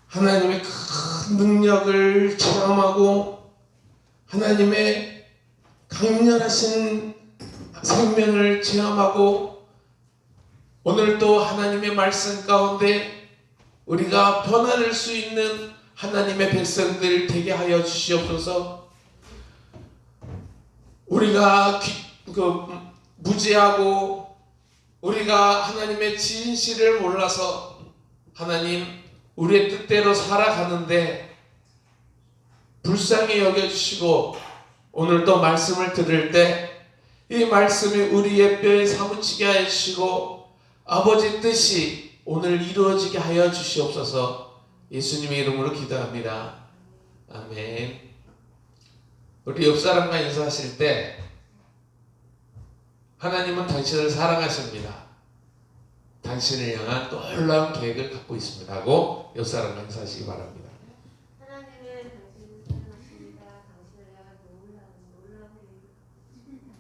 하나님의 큰 능력을 체험하고 하나님의 강렬하신 생명을 체험하고 오늘도 하나님의 말씀 가운데 우리가 변화될 수 있는 하나님의 백성들 되게 하여 주시옵소서. 우리가 무지하고 우리가 하나님의 진실을 몰라서 하나님 우리의 뜻대로 살아가는데 불쌍히 여겨주시고 오늘도 말씀을 들을 때 이 말씀이 우리의 뼈에 사무치게 하여 주시고 아버지 뜻이 오늘 이루어지게 하여 주시옵소서. 예수님의 이름으로 기도합니다. 아멘. 우리 옆 사람과 인사하실 때 하나님은 당신을 사랑하십니다. 당신을 향한 놀라운 계획을 갖고 있습니다 하고 옆 사람과 인사하시기 바랍니다. 하나님은 당신을 사랑하십니다. 당신을 향한 놀라운 계획을 갖고 있습니다.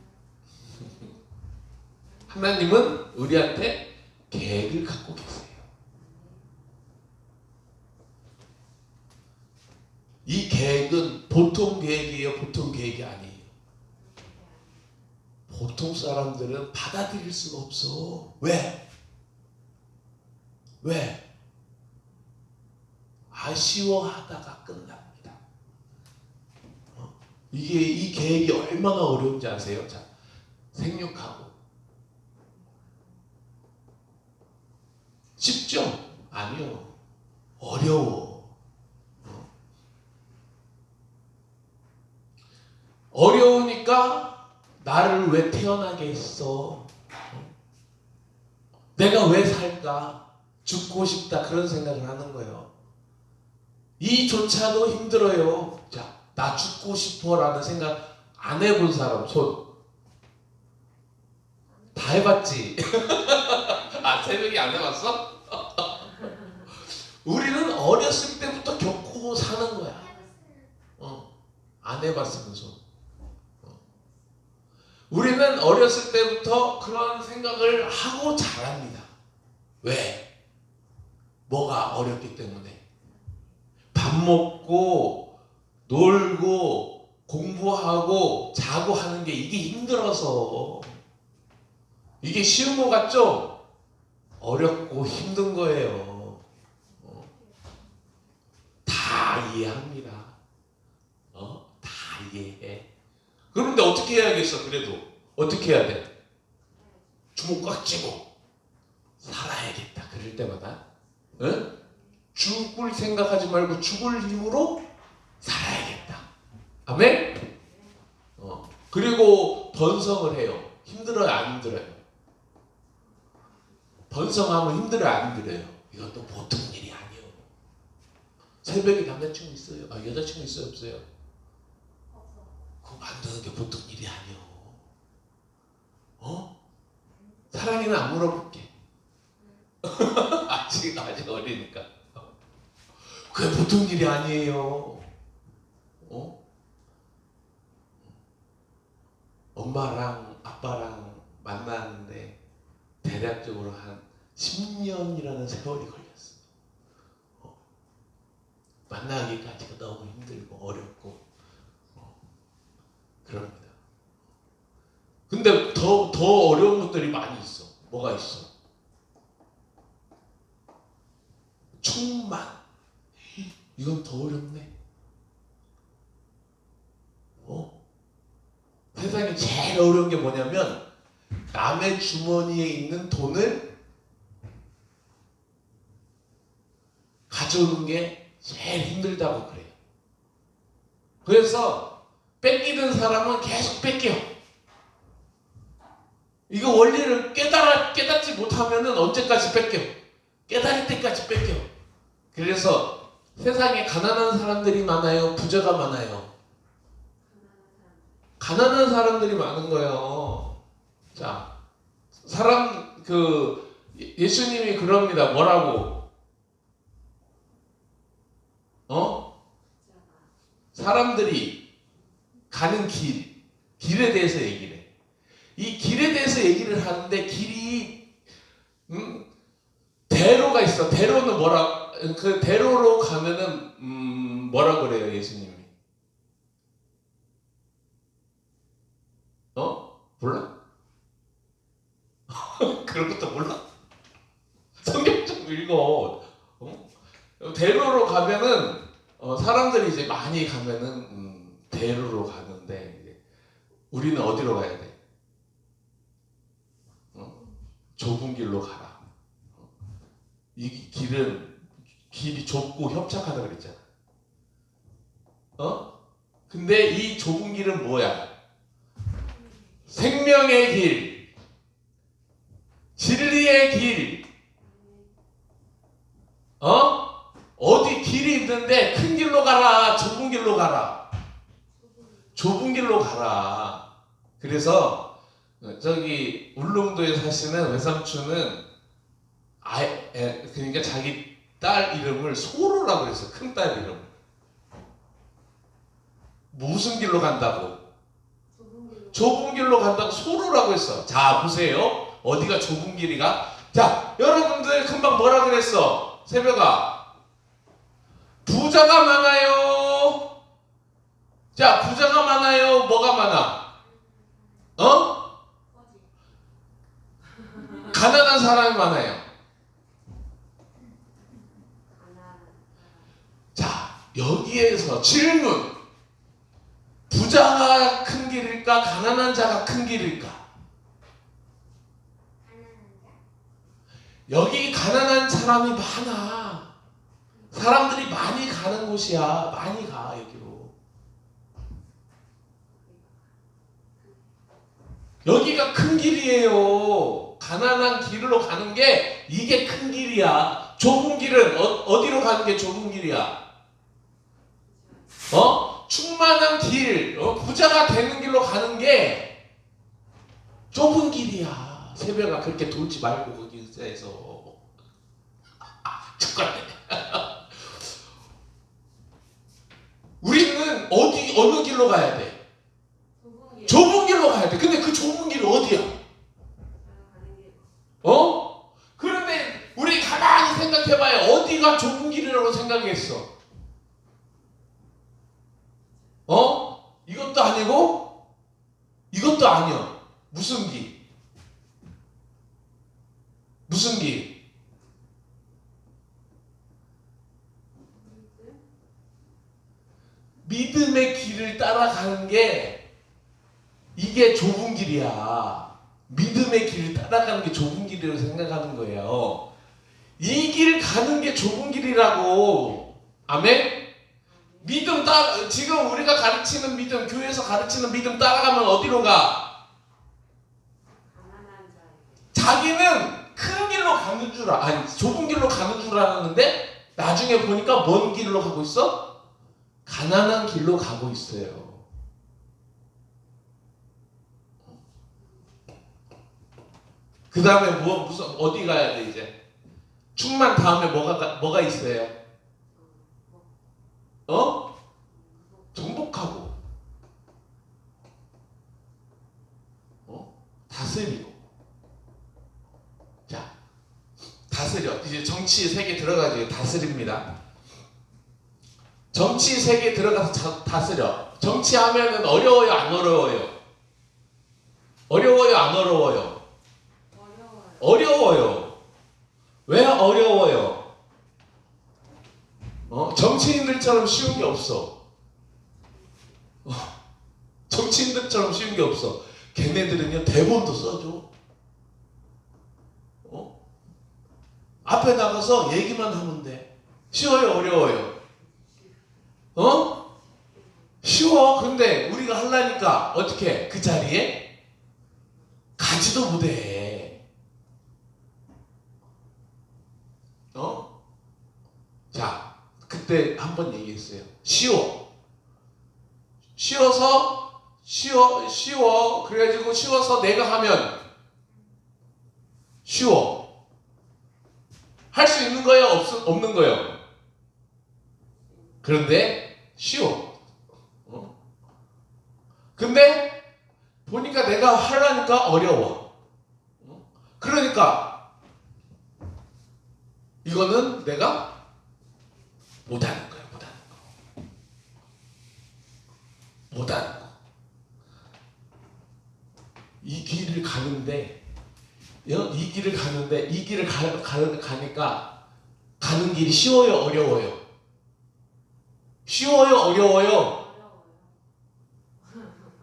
하나님은 우리한테 계획을 갖고 계세요. 이 계획은 보통 계획이에요? 보통 계획이 아니에요. 보통 사람들은 받아들일 수가 없어. 왜? 아쉬워하다가 끝납니다. 이 계획이 얼마나 어려운지 아세요? 자, 생육하고 쉽죠? 아니요. 어려워. 어려우니까 나를 왜 태어나게 했어? 내가 왜 살까? 죽고 싶다 그런 생각을 하는 거예요. 이조차도 힘들어요. 자, 나 죽고 싶어 라는 생각 안 해본 사람 손. 다 해봤지? 아, 새벽에 안 해봤어? 우리는 어렸을 때부터 겪고 사는 거야. 안 해봤으면 손. 우리는 어렸을 때부터 그런 생각을 하고 자랍니다. 왜? 뭐가 어렵기 때문에. 밥 먹고 놀고 공부하고 자고 하는 게 이게 힘들어서. 이게 쉬운 것 같죠? 어렵고 힘든 거예요. 다 이해합니다. 다 이해해. 그런데 어떻게 해야겠어? 그래도 어떻게 해야 돼? 주먹 꽉 쥐고 살아야겠다. 그럴 때마다 죽을 생각하지 말고 죽을 힘으로 살아야겠다. 아멘? 그리고 번성을 해요. 힘들어요? 안 힘들어요? 번성하면 힘들어요? 안 힘들어요? 이것도 보통 일이 아니에요. 새벽에 남자친구 있어요? 여자친구 있어요? 없어요? 그거 만드는 게 보통 일이 아니에요. 사랑이는 안 물어볼게. 아직 어리니까. 그게 보통 일이 아니에요. 엄마랑 아빠랑 만나는데 대략적으로 한 10년이라는 세월이 걸렸어. 만나기까지가 너무 힘들고 어렵고 그럽니다. 근데 더 어려운 것들이 많이 있어. 뭐가 있어? 충만. 이건 더 어렵네. 세상에 제일 어려운 게 뭐냐면 남의 주머니에 있는 돈을 가져오는 게 제일 힘들다고 그래요. 그래서 뺏기는 사람은 계속 뺏겨. 이거 원리를 깨닫지 못하면은 언제까지 뺏겨? 깨달을 때까지 뺏겨. 그래서 세상에 가난한 사람들이 많아요? 부자가 많아요? 가난한 사람들이 많은 거예요. 자, 예수님이 그럽니다. 뭐라고? 사람들이 가는 길에 대해서 얘기를 해. 이 길에 대해서 얘기를 하는데 길이 대로가 있어. 대로는 뭐라, 그 대로로 가면은, 뭐라 그래요, 예수님이? 몰라? 그런 것도 몰라? 성경 좀 읽어. 대로로 가면은, 사람들이 이제 많이 가면은, 대로로 가는데, 이제 우리는 어디로 가야 돼? 좁은 길로 가라. 이 길이 좁고 협착하다 그랬잖아. 근데 이 좁은 길은 뭐야? 생명의 길, 진리의 길. 어디 길이 있는데 큰 길로 가라, 좁은 길로 가라. 좁은 길로 가라. 그래서 저기 울릉도에 사시는 외삼촌은 그러니까 자기 딸 이름을 소로라고 그랬어. 큰 딸 이름. 무슨 길로 간다고? 좁은 길로 간다고 소로라고 했어. 자, 보세요. 어디가 좁은 길이가? 자, 여러분들 금방 뭐라 그랬어? 새벽아. 부자가 많아요. 자, 부자가 많아요. 뭐가 많아? 가난한 사람이 많아요. 자, 여기에서 질문. 부자가 큰 길일까? 가난한 자가 큰 길일까? 여기 가난한 사람이 많아. 사람들이 많이 가는 곳이야. 많이 가, 여기로. 여기가 큰 길이에요. 가난한 길로 가는 게 이게 큰 길이야. 좁은 길은 어디로 가는 게 좁은 길이야? 충만한 길, 부자가 되는 길로 가는 게 좁은 길이야. 새벽아 그렇게 돌지 말고 거기 의자에서. 잠깐만. 우리는 어느 길로 가야 돼? 좁은 길로 가야 돼. 근데 그 좁은 길이 어디야? 그런데 우리 가만히 생각해봐요. 어디가 좁은 길이라고 생각했어? 이것도 아니고 이것도 아니야. 무슨 길? 무슨 길? 믿음의 길을 따라가는 게 이게 좁은 길이야. 믿음의 길을 따라가는 게 좁은 길이라고 생각하는 거예요. 이 길 가는 게 좁은 길이라고. 아멘? 지금 우리가 가르치는 믿음, 교회에서 가르치는 믿음 따라가면 어디로 가? 자기는 큰 길로 가는 줄 좁은 길로 가는 줄 알았는데 나중에 보니까 뭔 길로 가고 있어? 가난한 길로 가고 있어요. 그 다음에 어디 가야 돼 이제? 충만 다음에 뭐가 있어요? 정복하고, 다스리고. 자, 다스려. 이제 정치 세계 들어가지. 다스립니다. 정치 세계 들어가서 다스려. 정치하면은 어려워요, 안 어려워요? 어려워요, 안 어려워요? 어려워요. 왜 어려워요? 정치인들처럼 쉬운 게 없어. 정치인들처럼 쉬운 게 없어. 걔네들은요 대본도 써줘. 앞에 나가서 얘기만 하면 돼. 쉬워요, 어려워요? 쉬워. 근데 우리가 하려니까 어떻게 그 자리에 가지도 못해. 자, 그때 한번 얘기했어요. 쉬워. 그래가지고 쉬워서 내가 하면 쉬워. 할 수 있는 거예요? 없는 거예요? 그런데 쉬워. 근데 보니까 내가 하려니까 어려워. 그러니까 이거는 내가 못하는 거야. 못하는 거. 이 길을 가는데 이 길을 가니까 가는 길이 쉬워요, 어려워요? 쉬워요, 어려워요?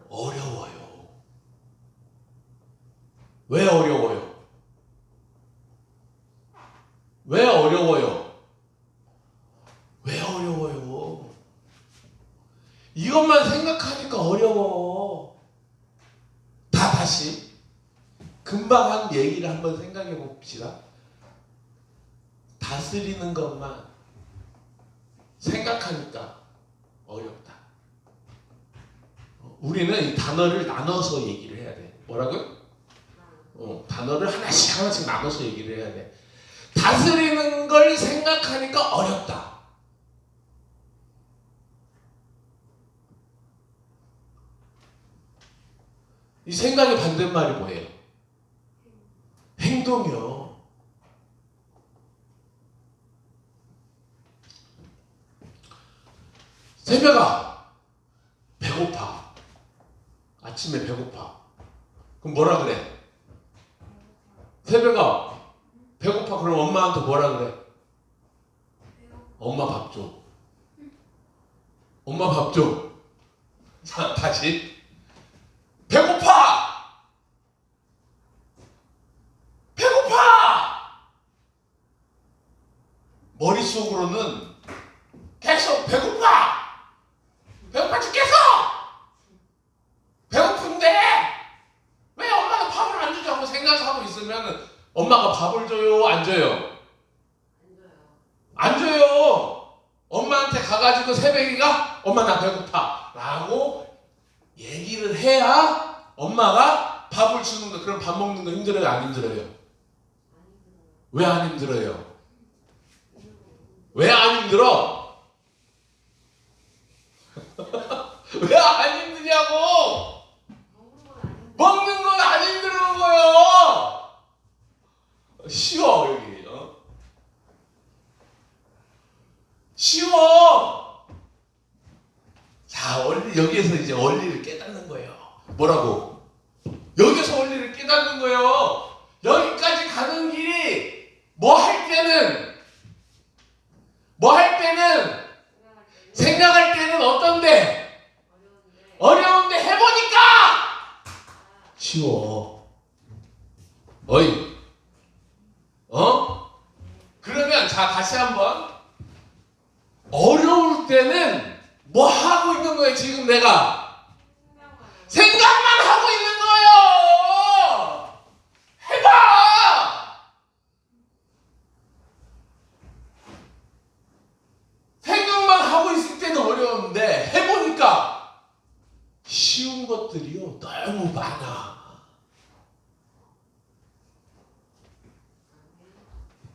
어려워요. 왜 어려워요? 왜 어려워요? 왜 어려워요? 이것만 생각하니까 어려워. 다시 금방 한 얘기를 한번 생각해 봅시다. 다스리는 것만 생각하니까 어렵다. 우리는 이 단어를 나눠서 얘기를 해야 돼. 뭐라고요? 단어를 하나씩 나눠서 얘기를 해야 돼. 다스리는 걸 생각하니까 어렵다. 이 생각의 반대말이 뭐예요? 행동이요. 새벽아, 배고파. 아침에 배고파. 그럼 뭐라 그래? 새벽아, 배고파. 그럼 엄마한테 뭐라 그래? 엄마 밥 줘. 엄마 밥 줘. 자, 다시. 배고파! 배고파! 머릿속으로는 계속 배고파! 배고파 죽겠어! 배고픈데 왜 엄마가 밥을 안 주자고 생각하고 있으면 엄마가 밥을 줘요? 안 줘요? 안 줘요. 엄마한테 가가지고 새벽이가 엄마 나 배고파 라고 얘기를 해야 엄마가 밥을 주는 거. 그럼 밥 먹는 거 힘들어요? 안 힘들어요? 왜 안 힘들어요? 왜 안 힘들어? 왜 안 힘드냐고? 먹는 건 안 힘든 거예요. 쉬워 여기. 쉬워. 자, 여기에서 이제 원리를 깨닫는 거예요. 뭐라고? 여기서 원리를 깨닫는 거예요. 여기까지 가는 길이 뭐 할 때는 생각할 때는 어떤데? 어려운데 해보니까 쉬워. 어이. 그러면 자 다시 한번. 어려울 때는 뭐 하고 있는 거예요? 지금 내가 생각만 하고 있는 거예요. 해봐. 생각만 하고 있을 때는 어려운데 해보니까 쉬운 것들이요 너무 많아.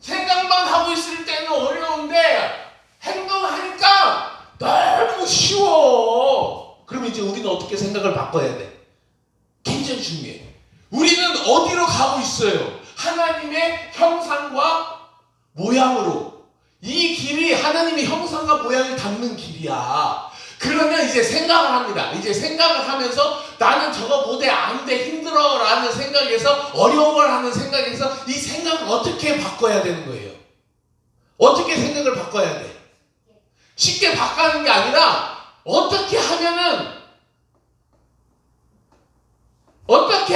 생각만 하고 있을 때는 어려운데 행동하니까 너무 쉬워. 그럼 이제 우리는 어떻게 생각을 바꿔야 돼? 굉장히 중요해. 우리는 어디로 가고 있어요? 하나님의 형상과 모양으로. 이 길이 하나님의 형상과 모양을 담는 길이야. 그러면 이제 생각을 합니다. 이제 생각을 하면서 나는 저거 못해, 안 돼, 힘들어 라는 생각에서 어려워라는 생각에서 이 생각을 어떻게 바꿔야 되는 거예요? 어떻게 생각을 바꿔야 돼? 쉽게 바꾸는 게 아니라 어떻게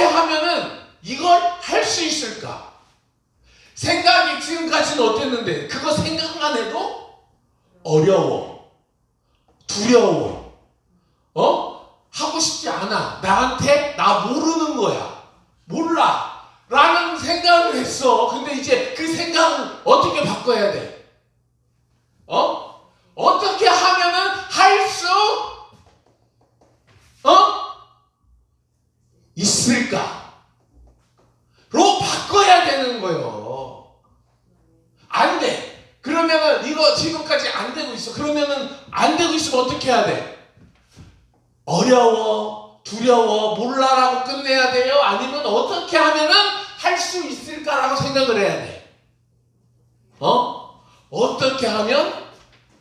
하면은 이걸 할 수 있을까? 생각이 지금까지는 어땠는데 그거 생각만 해도 어려워, 두려워, 하고 싶지 않아. 나한테 나 모르는 거야. 몰라 라는 생각을 했어. 근데 이제 그 생각을 어떻게 바꿔야 돼? 어떻게 하면은 할 수 있을까? 로 바꿔야 되는 거예요. 안 돼. 그러면은 이거 지금까지 안 되고 있어. 그러면은 안 되고 있으면 어떻게 해야 돼? 어려워, 두려워, 몰라라고 끝내야 돼요? 아니면 어떻게 하면은 할 수 있을까라고 생각을 해야 돼? 어떻게 하면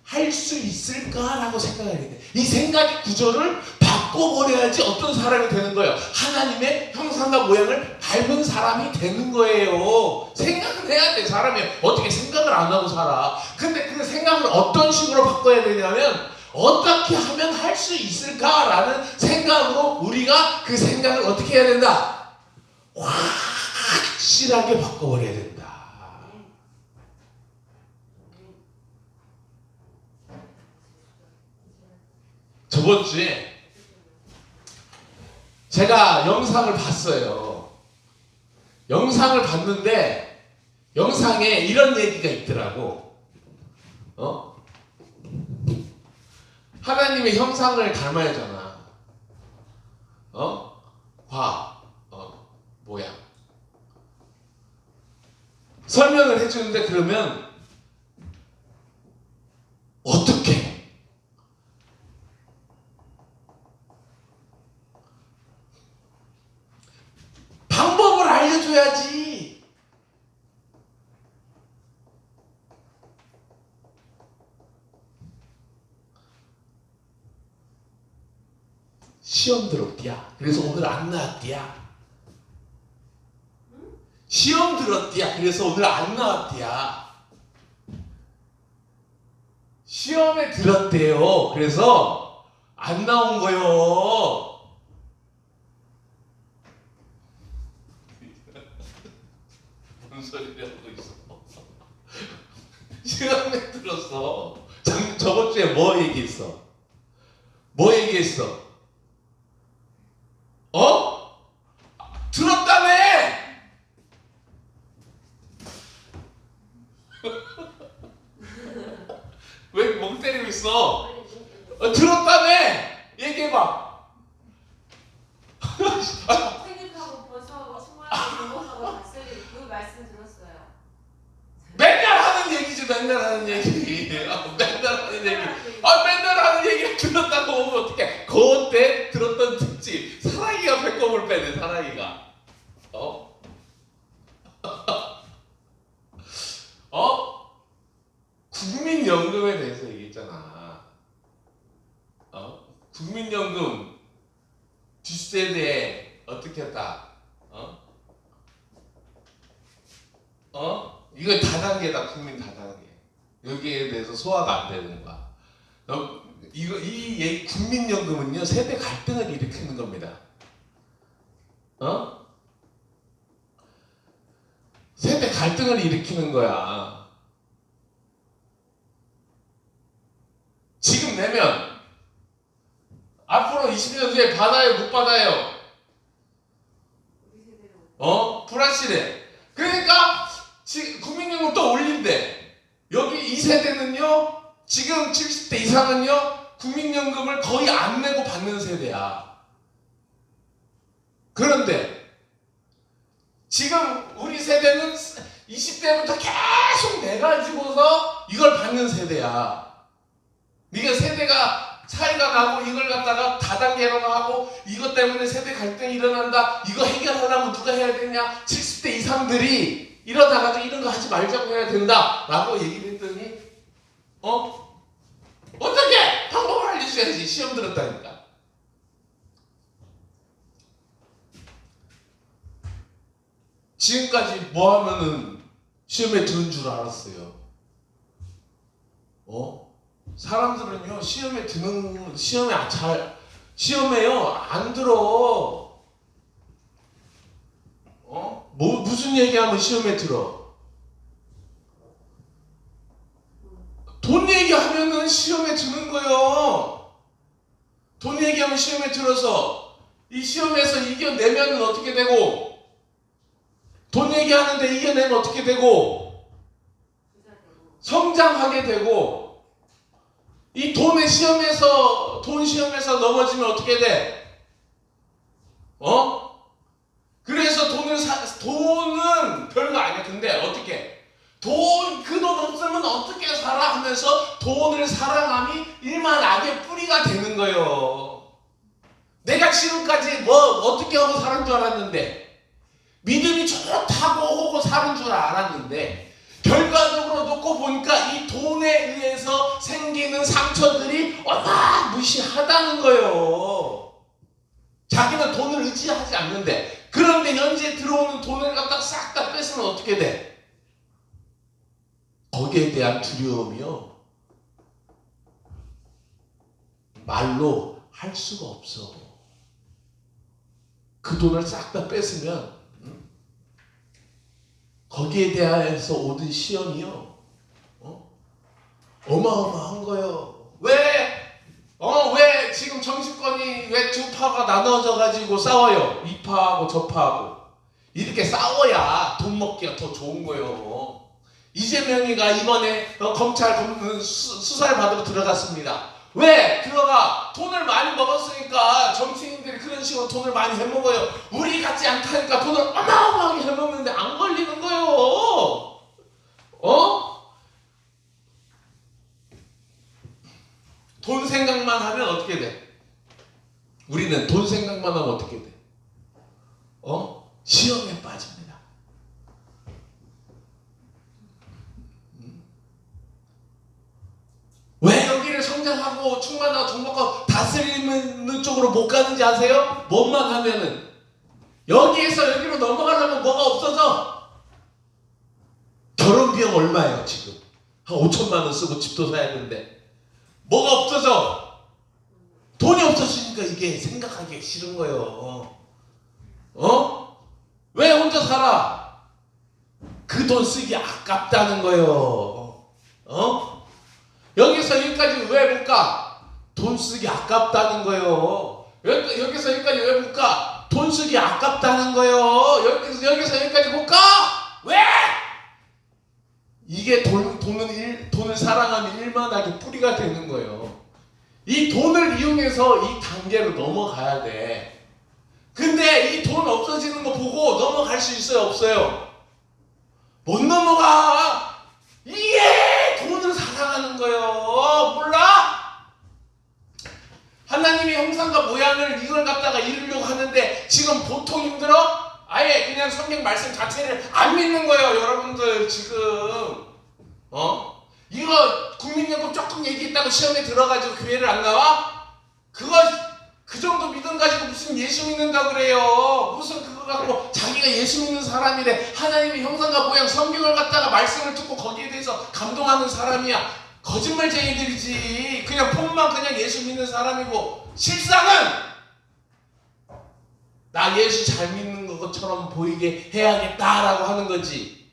할 수 있을까라고 생각해야 돼. 이 생각의 구조를 바꿔버려야지 어떤 사람이 되는 거예요. 하나님의 형상과 모양을 닮은 사람이 되는 거예요. 생각을 해야 돼. 사람이 어떻게 생각을 안 하고 살아. 근데 그 생각을 어떤 식으로 바꿔야 되냐면 어떻게 하면 할 수 있을까라는 생각으로 우리가 그 생각을 어떻게 해야 된다? 확실하게 바꿔버려야 된다. 저번 주에 제가 영상을 봤어요. 영상을 봤는데 영상에 이런 얘기가 있더라고. 하나님의 형상을 닮아야 하잖아. 모양. 설명을 해주는데 그러면 어떻게? 방법을 알려줘야지. 시험 들었디야. 그래서 오늘 안 나왔디야. 시험 들었디야. 그래서 오늘 안 나왔디야. 시험에 들었대요. 그래서 안 나온 거요. 무슨 소리를 하고 있어? 시험에 들었어. 저번 주에 뭐 얘기했어? 뭐 얘기했어? 들었다며! 왜 멍 때리고 있어? 들었다며! 얘기해봐. 생각하고 벌써하고 충만하고 공부하고 봤어요. 그 말씀 들었어요. 맨날 하는 얘기지, 맨날 하는 얘기. 맨날 하는 얘기. 맨날 하는 얘기를 들었다고 보면 어떡해. 그때 들었던 특집. 사랑이가 배꼽을 빼네, 사랑이가. 국민연금에 대해서 얘기했잖아. 국민연금 뒷세대에 어떻게 했다. 이거 다단계다. 국민 다단계. 여기에 대해서 소화가 안 되는 거야. 이 국민연금은요, 세대 갈등을 일으키는 겁니다. 세대 갈등을 일으키는 거야. 지금 내면 앞으로 20년 뒤에 받아요, 못 받아요? 불확실해. 그러니까 지금 국민연금 또 올린대. 여기 2세대는요, 지금 70대 이상은요, 국민연금을 거의 안 내고 받는 세대야. 그런데 지금 우리 세대는 20대부터 계속 내가지고서 이걸 받는 세대야. 네가 세대가 차이가 나고 이걸 갖다가 다단계로 하고 이것 때문에 세대 갈등이 일어난다. 이거 해결하려면 누가 해야 되냐? 70대 이상들이 이러다가도 이런 거 하지 말자고 해야 된다 라고 얘기를 했더니 어떻게? 방법을 알려줘야지. 시험 들었다니까. 지금까지 뭐 하면은 시험에 드는 줄 알았어요? 사람들은요, 시험에요 안 들어. 무슨 얘기하면 시험에 들어? 돈 얘기하면은 시험에 드는 거예요. 돈 얘기하면 시험에 들어서 이 시험에서 이겨내면 어떻게 되고, 돈 얘기하는데 이겨내면 어떻게 되고, 성장하게 되고, 이 돈 시험에서 넘어지면 어떻게 돼? 그래서 돈은 별거 아니야. 근데 어떻게? 그 돈 없으면 어떻게 살아? 하면서 돈을 사랑함이 일만 악의 뿌리가 되는 거예요. 내가 지금까지 어떻게 하고 사는 줄 알았는데, 믿음이 좋다고 하고 사는 줄 알았는데, 결과적으로 놓고 보니까 이 돈에 의해서 생기는 상처들이 어마무시하다는 거예요. 자기는 돈을 의지하지 않는데, 그런데 현재 들어오는 돈을 갖다 싹 다 뺏으면 어떻게 돼? 거기에 대한 두려움이요, 말로 할 수가 없어. 그 돈을 싹 다 뺏으면 거기에 대해서 오는 시험이요, 어마어마한 거예요. 왜 지금 정치권이 왜 두 파가 나눠져 가지고 싸워요? 이 파하고 저 파하고. 이렇게 싸워야 돈 먹기가 더 좋은 거예요. 이재명이가 이번에 검찰 수사를 받으러 들어갔습니다. 왜 들어가? 돈을 많이 먹었으니까. 정치인들이 그런 식으로 돈을 많이 해먹어요. 우리 같지 않다니까 돈을 어마어마하게 해먹는데 안 걸리는 거예요. 돈 생각만 하면 어떻게 돼? 우리는 돈 생각만 하면 어떻게 돼? 시험에 빠집니다. 왜 여기를 성장하고 충만하고 정복하고 다스리는 쪽으로 못 가는지 아세요? 뭐만 하면은 여기에서 여기로 넘어가려면 뭐가 없어져? 결혼 비용 얼마예요 지금? 한 5천만 원 쓰고 집도 사야 되는데 뭐가 없어져? 돈이 없어지니까 이게 생각하기 싫은 거예요. 왜 혼자 살아? 그 돈 쓰기 아깝다는 거예요. 여기서 여기까지 왜 못 가? 돈 쓰기 아깝다는 거예요. 여기서 여기까지 왜 못 가? 돈 쓰기 아깝다는 거예요. 여기서 여기까지 못 가? 왜? 이게 돈을 사랑하면 일만하게 뿌리가 되는 거예요. 이 돈을 이용해서 이 단계로 넘어가야 돼. 근데 이 돈 없어지는 거 보고 넘어갈 수 있어요, 없어요? 못 넘어가. 이게 돈을 사랑하는 거예요. 몰라? 하나님의 형상과 모양을 이걸 갖다가 이루려고 하는데 지금 보통 힘들어? 아예 그냥 성경 말씀 자체를 안 믿는 거예요, 여러분들 지금. 이거 국민연금 조금 얘기했다고 시험에 들어가지고 교회를 안 나와? 그 정도 믿음 가지고 무슨 예수 믿는다고 그래요. 무슨 그거 갖고 자기가 예수 믿는 사람이래. 하나님의 형상과 모양 성경을 갖다가 말씀을 듣고 거기에 대해서 감동하는 사람이야. 거짓말쟁이들이지. 그냥 폰만 그냥 예수 믿는 사람이고 실상은 나 예수 잘 믿는 것처럼 보이게 해야겠다라고 하는 거지.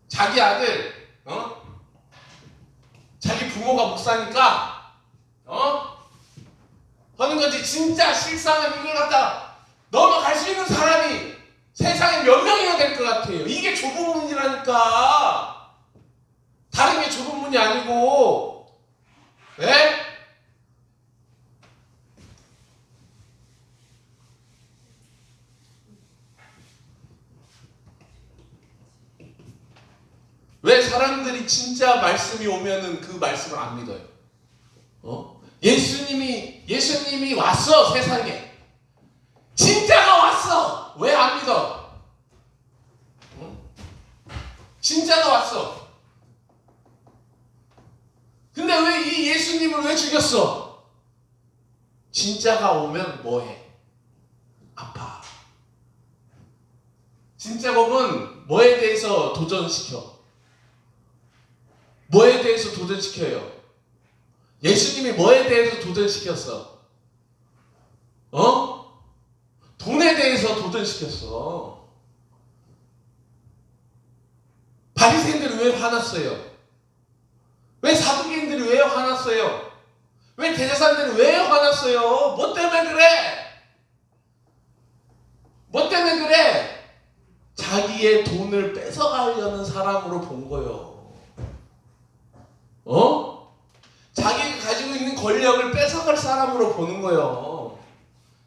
자기 아들, 자기 부모가 목사니까 하는 거지. 진짜 실상은 이걸 갖다 넘어갈 수 있는 사람이 세상에 몇 명이나 될 것 같아요. 이게 좁은 문이라니까. 다른 게 좁은 문이 아니고. 예? 왜 사람들이 진짜 말씀이 오면은 그 말씀을 안 믿어요? 예수님이 왔어, 세상에. 진짜가 왔어. 왜 안 믿어? 진짜가 왔어. 근데 왜 이 예수님을 왜 죽였어? 진짜가 오면 뭐해? 아파. 진짜 법은 뭐에 대해서 도전시켜? 뭐에 대해서 도전시켜요? 예수님이 뭐에 대해서 도전시켰어? 돈에 대해서 도전시켰어. 바리새인들이 왜 화났어요? 왜 사두개인들이 왜 화났어요? 왜 대제사장들이 왜 화났어요? 뭐 때문에 그래? 뭐 때문에 그래? 자기의 돈을 뺏어가려는 사람으로 본 거예요. 자기가 가지고 있는 권력을 뺏어갈 사람으로 보는 거예요.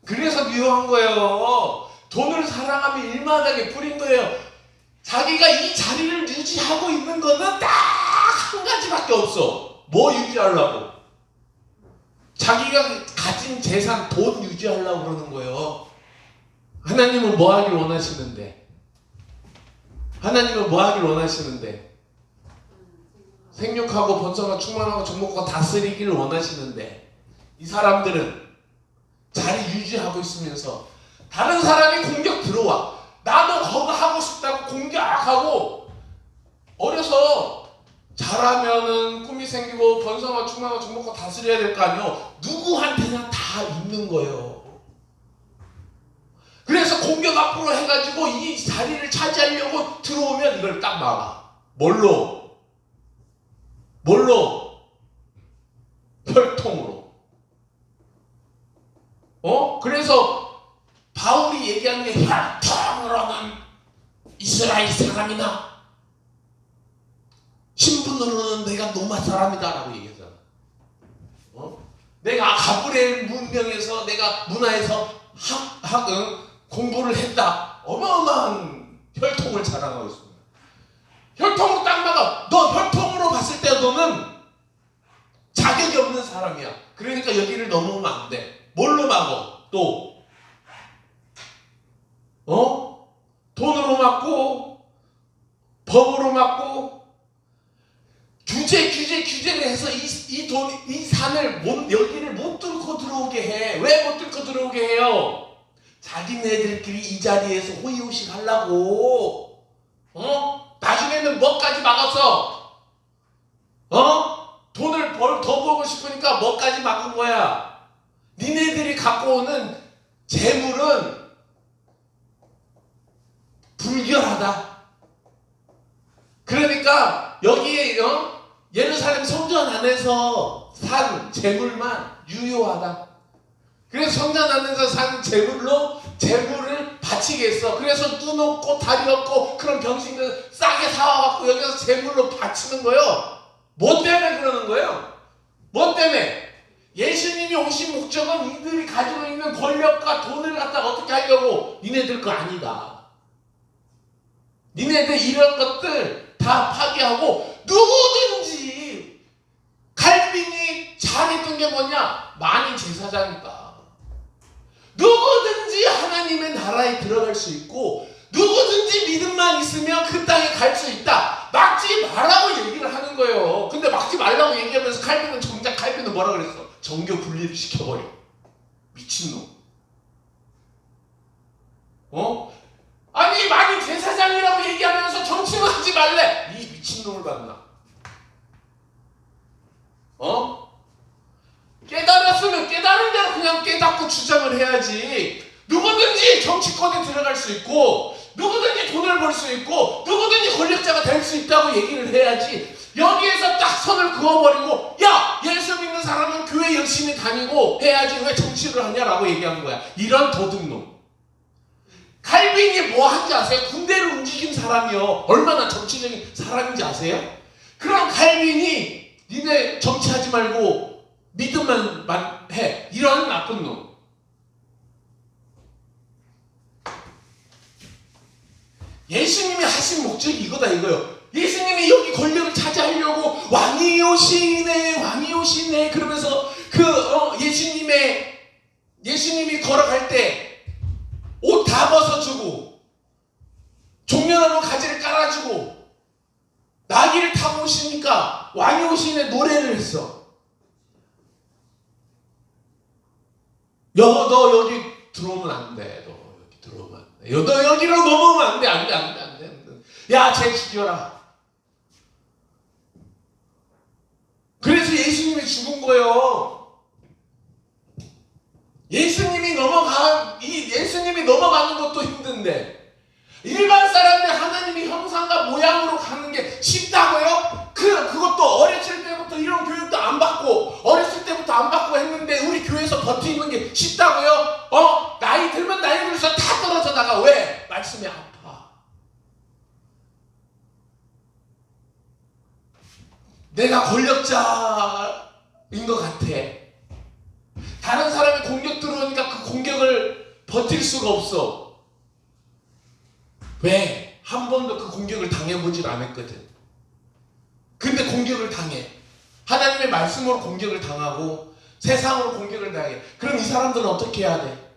그래서 미워한 거예요. 돈을 사랑하며 일마다게 뿌린 거예요. 자기가 이 자리를 유지하고 있는 거는 딱 한 가지밖에 없어. 뭐 유지하려고? 자기가 가진 재산, 돈 유지하려고 그러는 거예요. 하나님은 뭐 하길 원하시는데? 하나님은 뭐 하길 원하시는데? 생육하고 번성하고 충만하고 정복하고 다스리기를 원하시는데, 이 사람들은 자리 유지하고 있으면서 다른 사람이 공격 들어와. 나도 그거 하고 싶다고 공격하고, 어려서 잘하면은 꿈이 생기고 번성하고 충만하고 정복하고 다스려야 될 거 아니에요. 누구한테나 다 있는 거예요. 그래서 공격 앞으로 해가지고 이 자리를 차지하려고 들어오면 이걸 딱 막아. 뭘로? 혈통으로. 그래서 바울이 얘기하는 게 혈통으로는 이스라엘 사람이나 신분으로는 내가 로마 사람이다라고 얘기하잖아. 내가 가브리엘 문명에서 내가 문화에서 공부를 했다. 어마어마한 혈통을 자랑하고 있습니다. 혈통으로 딱 막아. 너 혈통으로 봤을 때 너는 자격이 없는 사람이야. 그러니까 여기를 넘어오면 안 돼. 뭘로 막어? 또 돈으로 막고, 법으로 막고, 규제를 해서 이 산을 여기를 못 뚫고 들어오게 해. 왜 못 뚫고 들어오게 해요? 자기네들끼리 이 자리에서 호의호식 하려고. 나중에는 뭐까지 막았어? 돈을 더 벌고 싶으니까 뭐까지 막은 거야? 니네들이 갖고 오는 재물은 불결하다. 그러니까 여기에 예루살렘 성전 안에서 산 재물만 유효하다. 그래서 성전 안에서 산 재물을 바치게 했어. 그래서 눈 없고 다리 없고 그런 병신들 싸게 사와갖고 여기서 재물로 바치는 거예요. 뭐 때문에 그러는 거예요? 뭐 때문에? 예수님이 오신 목적은 이들이 가지고 있는 권력과 돈을 갖다 어떻게 하려고? 니네들 거 아니다. 니네들 이런 것들 다 파괴하고, 누구든지 칼빈이 잘했던 게 뭐냐? 만인 제사장이다. 누구든지 하나님의 나라에 들어갈 수 있고, 누구든지 믿음만 있으면 그 땅에 갈 수 있다. 막지 말라고 얘기를 하는 거예요. 근데 막지 말라고 얘기하면서 칼빈은 뭐라 그랬어? 정교 분리를 시켜버려. 미친놈. 아니 만인 제사장이라고 얘기하면서 정치는 하지 말래. 이 미친놈을 봤나? 깨달았으면 깨달은 대로 그냥 깨닫고 주장을 해야지. 누구든지 정치권에 들어갈 수 있고, 누구든지 돈을 벌 수 있고, 누구든지 권력자가 될 수 있다고 얘기를 해야지. 여기에서 딱 선을 그어버리고, 야! 예수 믿는 사람은 교회 열심히 다니고 해야지 왜 정치를 하냐라고 얘기하는 거야. 이런 도둑놈. 칼빈이 뭐 한지 아세요? 군대를 움직인 사람이요. 얼마나 정치적인 사람인지 아세요? 그럼 칼빈이 니네 정치하지 말고 믿음만 해. 이런 나쁜 놈. 예수님이 하신 목적이 이거다 이거요. 예수님이 여기 권력을 차지하려고 왕이 오시네 그러면서 예수님이 걸어갈 때 옷 다 벗어주고 종려나무 가지를 깔아주고 나귀를 타고 오시니까 왕이 오시네 노래를 했어. 너 여기 들어오면 안 돼. 너 여기 들어오면 안 돼. 너 여기로 넘어오면 안 돼. 안 돼. 야, 쟤 죽여라. 그래서 예수님이 죽은 거예요. 예수님이 넘어가는 것도 힘든데, 일반 사람들 하나님의 형상과 모양으로 가는 게 쉽다고요? 그것도 어렸을 때부터 이런 교육도 안 받고 어렸을 때부터 안 받고 했는데 우리 교회에서 버티는 게 쉽다고요? 나이 들면 나이 들어서 다 떨어져 나가. 왜? 말씀이 아파. 내가 권력자인 것 같아. 다른 사람이 공격 들어오니까 그 공격을 버틸 수가 없어. 왜? 한 번도 그 공격을 당해보질 않았거든. 근데 공격을 당해. 하나님의 말씀으로 공격을 당하고 세상으로 공격을 당해. 그럼 이 사람들은 어떻게 해야 돼?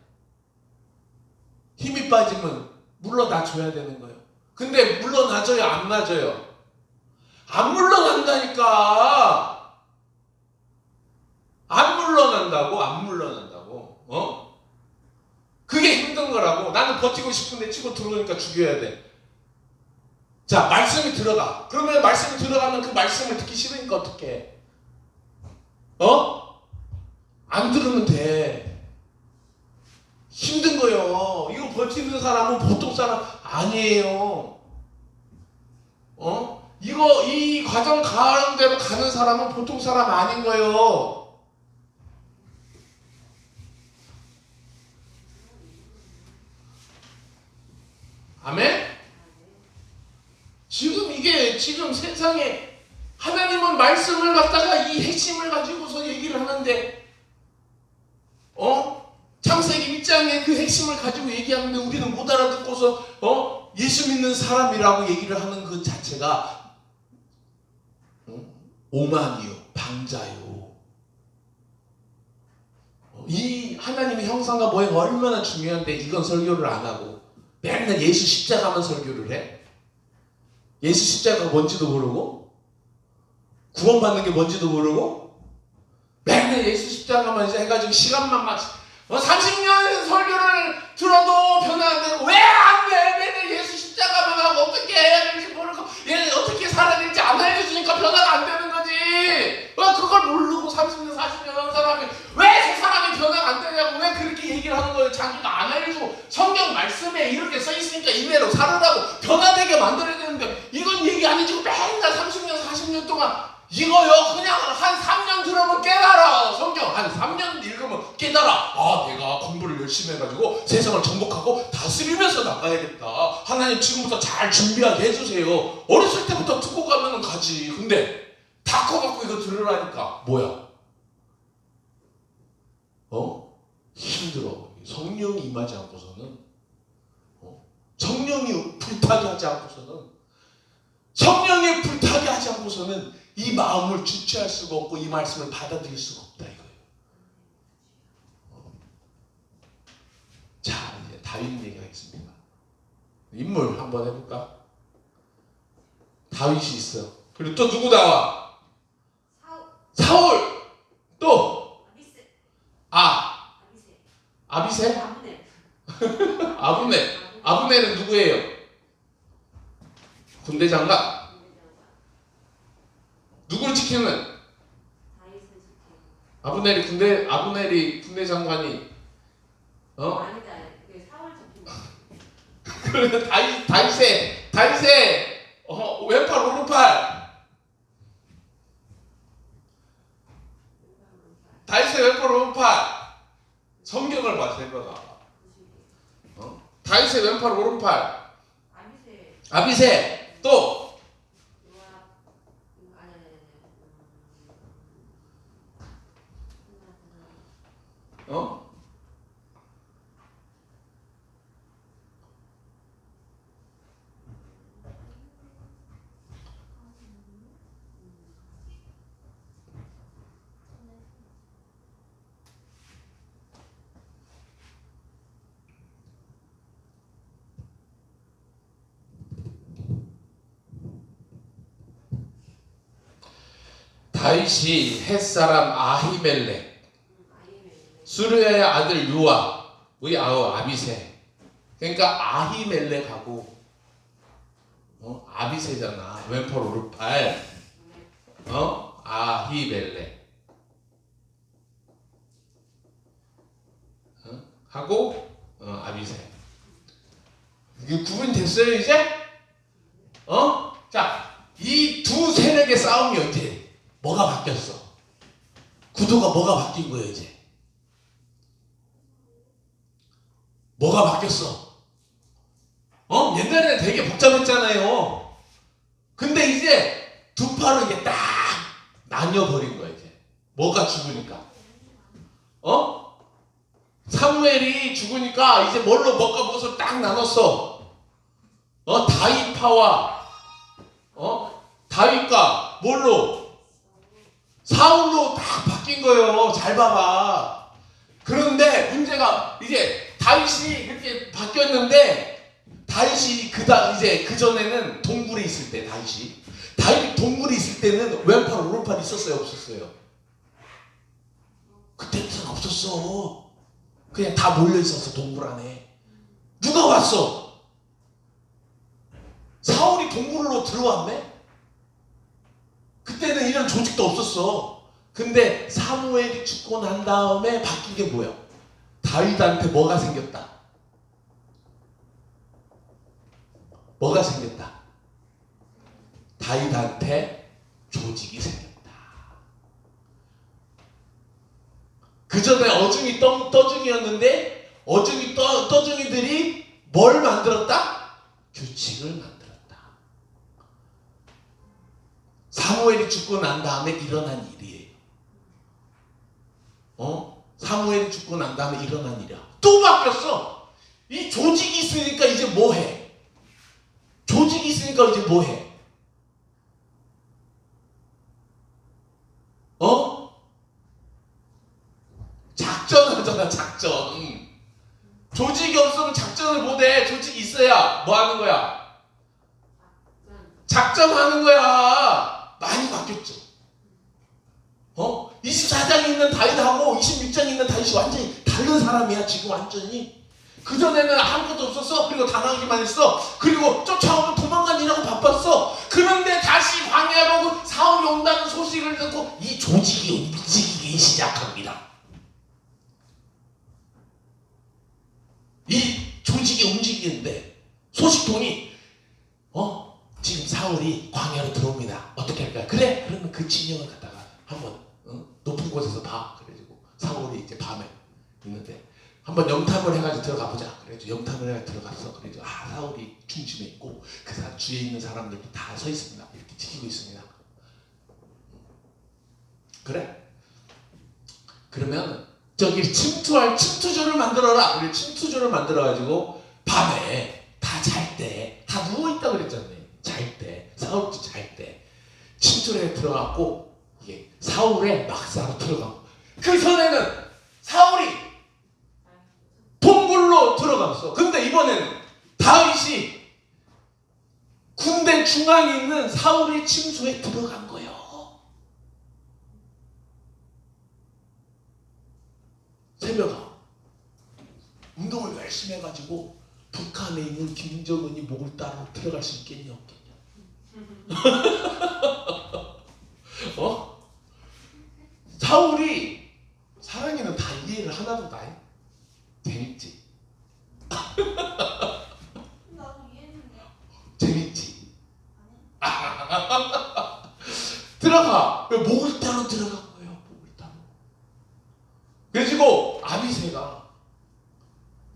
힘이 빠지면 물러나 줘야 되는 거예요. 근데 물러나져요, 안 나져요? 안 물러난다니까. 안 물러난다고, 안 물러난다고. 그게 힘든 거라고. 나는 버티고 싶은데 치고 들어오니까 죽여야 돼. 자, 말씀이 들어가. 그러면 말씀이 들어가면 그 말씀을 듣기 싫으니까 어떡해? 안 들으면 돼. 힘든 거요. 이거 버티는 사람은 보통 사람 아니에요. 이 과정 가운데로 가는 사람은 보통 사람 아닌 거예요. 아멘? 지금 세상에 하나님은 말씀을 갖다가 이 핵심을 가지고서 얘기를 하는데, 창세기 1장에 그 핵심을 가지고 얘기하는데 우리는 못 알아듣고서, 예수 믿는 사람이라고 얘기를 하는 그 자체가, 오만이요, 방자요. 이 하나님의 형상과 모양이 얼마나 중요한데 이건 설교를 안 하고 맨날 예수 십자가만 설교를 해? 예수 십자가가 뭔지도 모르고 구원받는 게 뭔지도 모르고 맨날 예수 십자가만 이제 해가지고 시간만 막 30년 설교를 들어도 변화 안 되고 왜 안 돼? 맨날 예수 십자가만 하고 어떻게 해야 될지 모르고 얘 어떻게 살아야 될지 안 알려주니까 변화가 안 되는 거지. 그걸 모르고 30년 40년 한 사람이 왜 저 사람이 변화가 안 되냐고 왜 그렇게 얘기를 하는 거예요. 자기가 안 알려주고 성경 말씀에 이렇게 써있으니까 이대로 살으라고 변화되게 만들어야 되는데 이건 얘기 안 해주고 맨날 30년 40년 동안 이거요 그냥 한 3년 들으면 깨달아. 성경 한 3년 읽으면 깨달아. 내가 공부를 열심히 해가지고 세상을 정복하고 다스리면서 나가야겠다. 하나님 지금부터 잘 준비하게 해주세요. 어렸을 때부터 듣고 가면 가지. 근데 다 커갖고 이거 들으라니까 뭐야? 힘들어. 성령이 임하지 않고서는 성령이 불타게 하지 않고서는 성령이 불타게 하지 않고서는 이 마음을 주체할 수가 없고 이 말씀을 받아들일 수가 없다 이거예요. 자, 이제 다윗 얘기하겠습니다. 인물 한번 해볼까? 다윗이 있어. 그리고 또 누구 나와? 사울. 또 아비새? 아브넬은 누구예요? 군대 장관. 누구를 지키는? 아브넬이 군대 장관이 아니다. 사월 지키는. 그러면 다윗의 왼팔 오른팔. 다윗의 왼팔 오른팔. 성경을 봐, 해봐라. 다윗의 왼팔 오른팔. 아비새. 또 다윗이 햇사람 아히멜렉, 수르야의 아들 요압의 아비새. 그러니까 아히멜렉하고 아비새잖아. 왼팔 오른팔. 아히멜렉 하고 아비새. 이게 구분이 됐어요 이제? 자, 이 두 세력의 싸움이 이제 뭐가 바뀌었어? 구도가 뭐가 바뀐 거예요 이제? 뭐가 바뀌었어? 옛날에는 되게 복잡했잖아요. 근데 이제 두 파로 이게 딱 나뉘어버린 거야 이제. 뭐가 죽으니까. 사무엘이 죽으니까 이제 뭘로 뭐가 무엇을 딱 나눴어. 다윗파와 다윗과 뭘로? 사울로 딱 바뀐 거예요. 잘 봐봐. 그런데 문제가 이제 다윗이 그렇게 바뀌었는데 다윗이 이제 그 전에는 동굴에 있을 때 다윗이 동굴에 있을 때는 왼팔 오른팔 있었어요, 없었어요? 그때는 없었어. 그냥 다 몰려 있었어, 동굴 안에. 누가 왔어? 사울이 동굴로 들어왔네? 그때는 이런 조직도 없었어. 근데 사무엘이 죽고 난 다음에 바뀐 게 뭐야? 다윗한테 뭐가 생겼다? 뭐가 생겼다? 다윗한테 조직이 생겼다. 그 전에 어중이 떠중이었는데 떠중이들이 뭘 만들었다? 규칙을 만들었다. 사무엘이 죽고 난 다음에 일어난 일이에요. 사무엘이 죽고 난 다음에 일어난 일이야. 또 바뀌었어. 이 조직이 있으니까 이제 뭐 해? 조직이 있으니까 이제 뭐 해? 작전하잖아, 작전. 조직이 없으면 작전을 못해. 조직이 있어야 뭐 하는 거야? 작전하는 거야. 많이 바뀌었죠. 24장에 있는 다윗하고 26장에 있는 다윗이 완전히 다른 사람이야, 지금 완전히. 그전에는 아무것도 없었어. 그리고 당하기만 했어. 그리고 쫓아오면 도망가느라고 바빴어. 그런데 다시 광야로 사울이 온다는 소식을 듣고 이 조직이 움직이기 시작합니다. 이 조직이 움직이는데 소식통이 지금 사울이 광야로 들어옵니다. 어떻게 할까요? 그래? 그러면 그 진영을 갖다가 한번 높은 곳에서 봐. 그래가지고 사울이 이제 밤에 있는데 한번 영탐을 해가지고 들어가 보자. 그래가지고 영탐을 해가지고 들어갔어. 그래가지고 사울이 중심에 있고 그 사람 주위에 있는 사람들도 다 서 있습니다. 이렇게 지키고 있습니다. 그래? 그러면 저기 침투조를 만들어라. 그래, 침투조를 만들어가지고 밤에 다 잘 때 다 누워있다 그랬잖아요. 잘 때, 사울도 잘 때 침투에 들어갔고 이게 사울의 막사로 들어가고 그 전에는 사울이 동굴로 들어갔어. 근데 이번에는 다윗이 군대 중앙에 있는 사울의 침소에 들어간 거예요. 새벽아 운동을 열심히 해가지고 북한에 있는 김정은이 목을 따라 들어갈 수 있겠냐 없겠냐? 사울이 사랑이는 다 이해를 하나 보다. 재밌지? 나도 이해했는데. 재밌지? 들어가. 왜 목을 따로 들어간 거예요? 목을 따로. 그래가지고 아비새가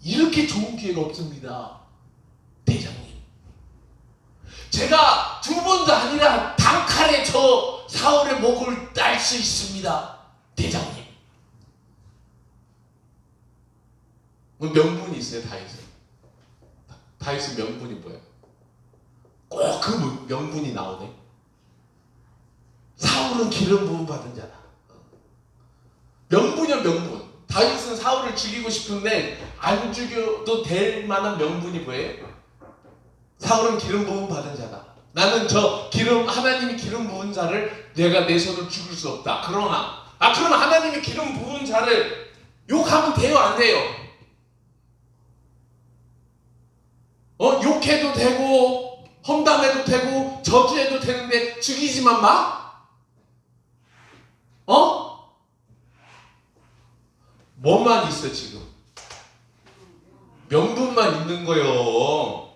이렇게 좋은 기회가 없습니다. 대장님. 제가 두 번도 아니라 단칼에 저 사울의 목을 딸 수 있습니다. 대장님. 명분이 있어요, 다윗은. 다윗은 명분이 뭐예요? 꼭 그 명분이 나오네. 사울은 기름 부음 받은 자다. 명분이야, 명분. 다윗은 사울을 죽이고 싶은데 안 죽여도 될 만한 명분이 뭐예요? 사울은 기름 부음 받은 자다. 나는 저 하나님이 기름 부은 자를 내가 내 손으로 죽일 수 없다. 그러면 하나님이 기름 부은 자를 욕하면 돼요, 안 돼요? 욕해도 되고 험담해도 되고 저주해도 되는데 죽이지만 마? 뭐만 있어 지금? 명분만 있는 거요.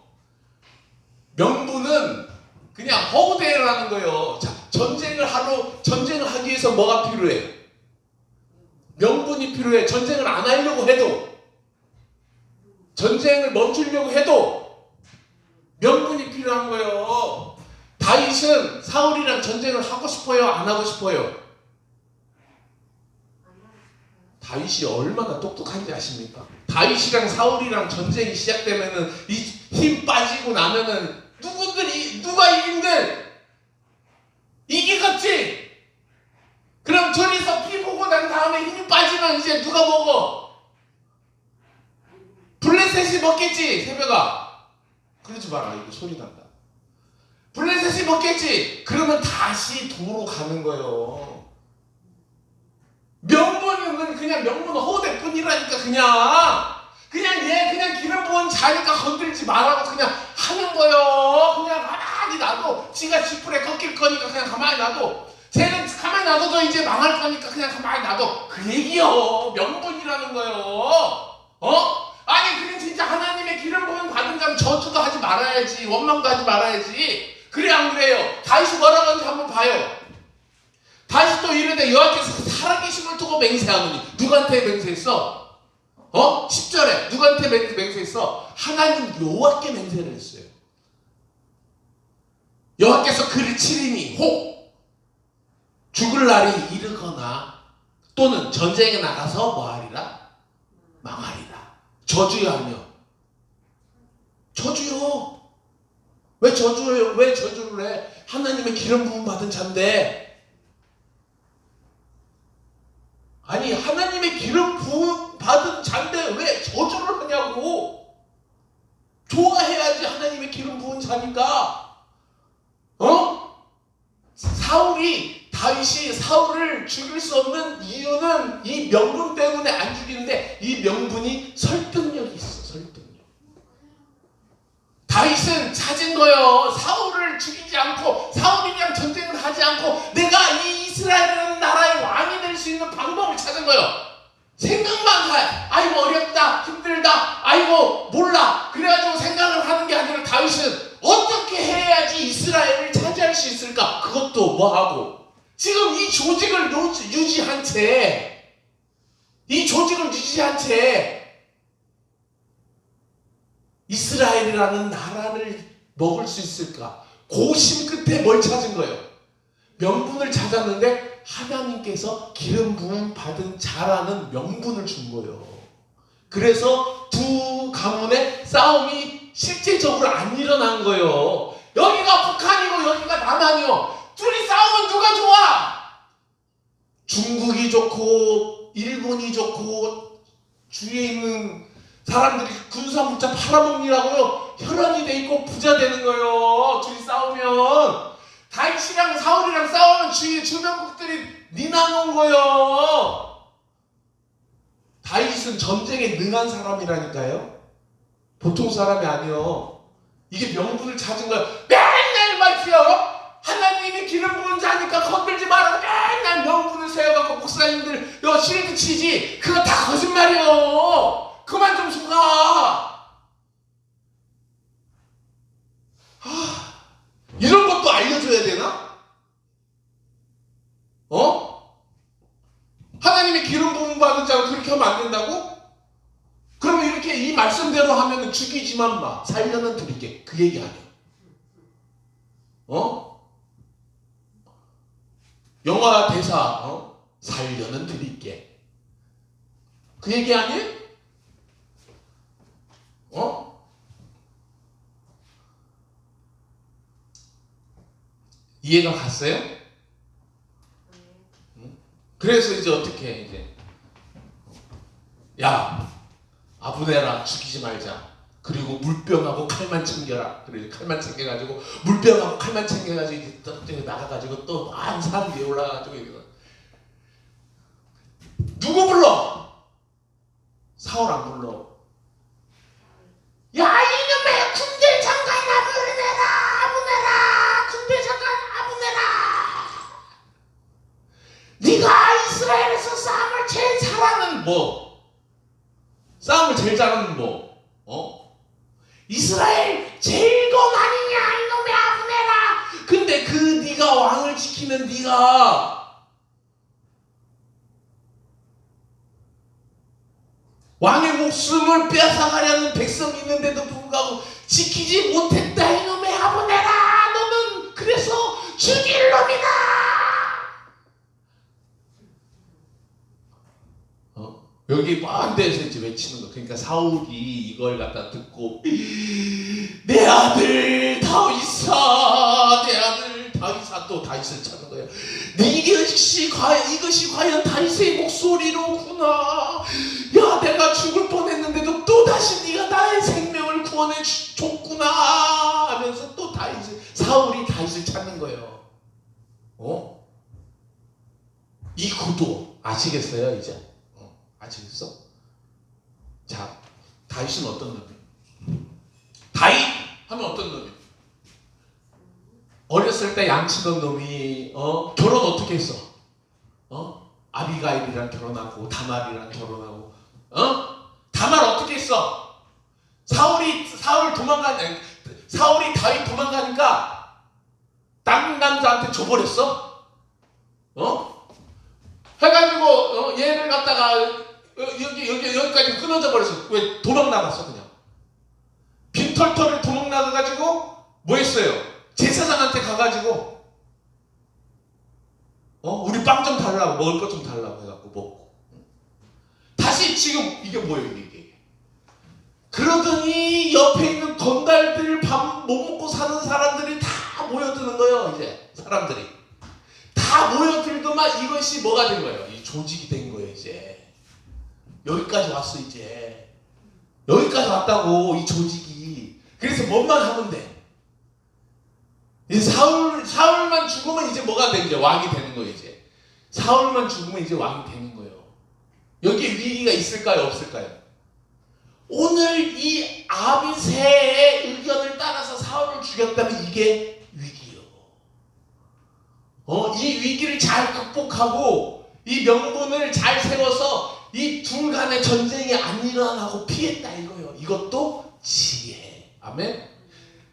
명분은 그냥 허우대라는 거요. 자, 전쟁을 하기 위해서 뭐가 필요해? 명분이 필요해. 전쟁을 안 하려고 해도, 전쟁을 멈추려고 해도 명분이 필요한 거예요. 다윗은 사울이랑 전쟁을 하고 싶어요? 안 하고 싶어요? 다윗이 얼마나 똑똑한지 아십니까? 다윗이랑 사울이랑 전쟁이 시작되면은 이 힘 빠지고 나면은 누가 이긴들? 이기겠지? 그럼 저리서 피 보고 난 다음에 힘이 빠지면 이제 누가 먹어? 블레셋이 먹겠지, 새벽아. 그러지 마라. 이거 소리 난다. 블레셋이 먹겠지. 그러면 다시 도로 가는 거예요. 명분은 그냥 명분 호대뿐이라니까. 그냥 얘 그냥 기름 부은 자니까 건들지 말라고 그냥 하는 거예요. 그냥 가만히 놔도 지가 지푸레 꺾일 거니까 그냥 가만히 놔도, 쟤는 가만히 놔둬도 이제 망할 거니까 그냥 가만히 놔둬. 그 얘기요. 명분이라는 거예요. 아니 그냥 진짜 하나님의 기름 부음 받은 자는 저주도 하지 말아야지. 원망도 하지 말아야지. 그래 안 그래요? 다윗이 뭐라고 하는지 한번 봐요. 다윗이 또 이르되 여호와께서 살아계심을 두고 맹세하노니. 누구한테 맹세했어? 10절에 누구한테 맹세했어? 하나님 여호와께 맹세를 했어요. 여호와께서 그를 치리니 혹 죽을 날이 이르거나 또는 전쟁에 나가서 뭐하리라? 망하리라. 저주요 아니요? 저주요. 왜 저주예요? 왜 저주를 해? 하나님의 기름 부음 받은 자인데. 아니 하나님의 기름 부음 받은 자인데 왜 저주를 하냐고. 좋아해야지. 하나님의 기름 부은 자니까. 다윗이 사울을 죽일 수 없는 이유는 이 명분 때문에 안 죽이는데, 이 명분이 설득력이 있어. 설득력. 다윗은 찾은 거예요. 사울을 죽이지 않고 사울이랑 전쟁을 하지 않고 내가 이 이스라엘이라는 나라의 왕이 될 수 있는 방법을 찾은 거예요. 생각만 해. 아이고 어렵다, 힘들다, 아이고 몰라. 그래가지고 생각을 하는 게 아니라 다윗은 어떻게 해야지 이스라엘을 차지할 수 있을까? 그것도 뭐하고. 지금 이 조직을 유지한 채, 이스라엘이라는 나라를 먹을 수 있을까? 고심 끝에 뭘 찾은 거예요? 명분을 찾았는데 하나님께서 기름 부음 받은 자라는 명분을 준 거예요. 그래서 두 가문의 싸움이 실제적으로 안 일어난 거예요. 여기가 북한이고 여기가 남한이요. 둘이 싸우면 누가 좋아? 중국이 좋고 일본이 좋고 주위에 있는 사람들이 군사물자 팔아먹느라고요. 혈안이 돼 있고 부자 되는 거예요. 둘이 싸우면. 다윗이랑 사울이랑 싸우면 주변국들이 니나놓은 거예요. 다윗은 전쟁에 능한 사람이라니까요. 보통 사람이 아니에요. 이게 명분을 찾은 거예요. 맨날 말이요. 하나님이 기름 부은 자니까 건들지 말라고 맨날 명분을 세워갖고 목사님들 실드 치지. 그거 다 거짓말이에요. 그만 좀 속아. 이런 것도 알려줘야 되나? 하나님의 기름 부음 받은 자가 그렇게 하면 안 된다고? 그러면 이렇게 이 말씀대로 하면 죽이지만 마. 살려는 드릴게. 그 얘기 아니야. 영화 대사, 살려는 드릴게. 그 얘기 아니에요? 이해가 갔어요? 그래서 이제 어떻게 해, 이제. 야, 아브네라 죽이지 말자. 그리고 물병하고 칼만 챙겨라. 그래 칼만 챙겨가지고 물병하고 칼만 챙겨가지고 이제 또 나가가지고 또 한 산 위에 올라가가지고 이거. 누구 불러? 사울 안 불러. 야 이놈의 군대 장관 아브네라, 군대 장관 아브네라. 네가 이스라엘에서 싸움을 제일 잘하는 싸움을 제일 잘하는 이스라엘 제일검 아니냐 이놈의 아브네라. 근데 그 네가 왕을 지키는 네가 왕의 목숨을 빼앗아가려는 백성이 있는데도 불구하고 지키지 못했다 이놈의 아브네라. 너는 그래서 죽일 놈이다. 여기 먼 데서 이제 외치는 거. 그러니까 사울이 이걸 갖다 듣고 내 아들 다윗아, 내 아들 다윗아, 또 다윗을 찾는 거예요. 이것이 과연 다윗의 목소리로구나. 야, 내가 죽을 뻔했는데도 또 다시 네가 나의 생명을 구원해 줬구나. 찾는구나 하면서 또 사울이 다윗을 찾는 거예요. 이 구도 아시겠어요 이제? 아시겠어? 자, 다윗은 어떤 놈이에요? 다윗 하면 어떤 놈이에요? 어렸을 때 양치던 놈이 결혼 어떻게 했어? 아비가일이랑 결혼하고 다말이랑 결혼하고 다말 어떻게 했어? 사울이 다윗 도망가니까 다른 남자한테 줘버렸어? 해가지고 얘를 갖다가 여기까지 끊어져 버렸어. 왜? 도망 나갔어 그냥. 빈털터를 도망 나가가지고 뭐 했어요? 제사장한테 가가지고 우리 빵 좀 달라고, 먹을 것 좀 달라고 해갖고 먹고. 다시 지금 이게 뭐예요 이게? 그러더니 옆에 있는 건달들 밥 못 먹고 사는 사람들이 다 모여드는 거예요. 이제 사람들이 다 모여들더만 이것이 뭐가 된 거예요? 이 조직이 된 거예요. 이제 여기까지 왔어. 이제 여기까지 왔다고 이 조직이. 그래서 뭐만 하면 돼. 이제 사울만 죽으면 이제 뭐가 돼? 이제 왕이 되는 거예요. 이제 사울만 죽으면 이제 왕이 되는 거예요. 여기에 위기가 있을까요? 없을까요? 오늘 이 아비새의 의견을 따라서 사울을 죽였다면 이게 위기예요. 이 위기를 잘 극복하고 이 명분을 잘 세워서 이 둘 간의 전쟁이 안 일어나고 피했다 이거예요. 이것도 지혜. 아멘.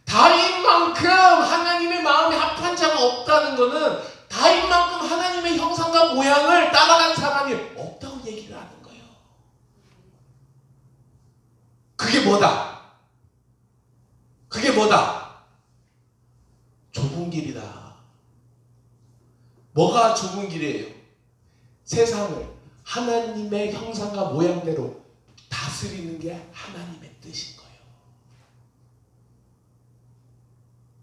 다윗만큼 하나님의 마음에 합한 자가 없다는 것은 다윗만큼 하나님의 형상과 모양을 따라간 사람이 없다고 얘기를 하는 거예요. 그게 뭐다? 그게 뭐다? 좁은 길이다. 뭐가 좁은 길이에요? 세상을 하나님의 형상과 모양대로 다스리는 게 하나님의 뜻인 거예요.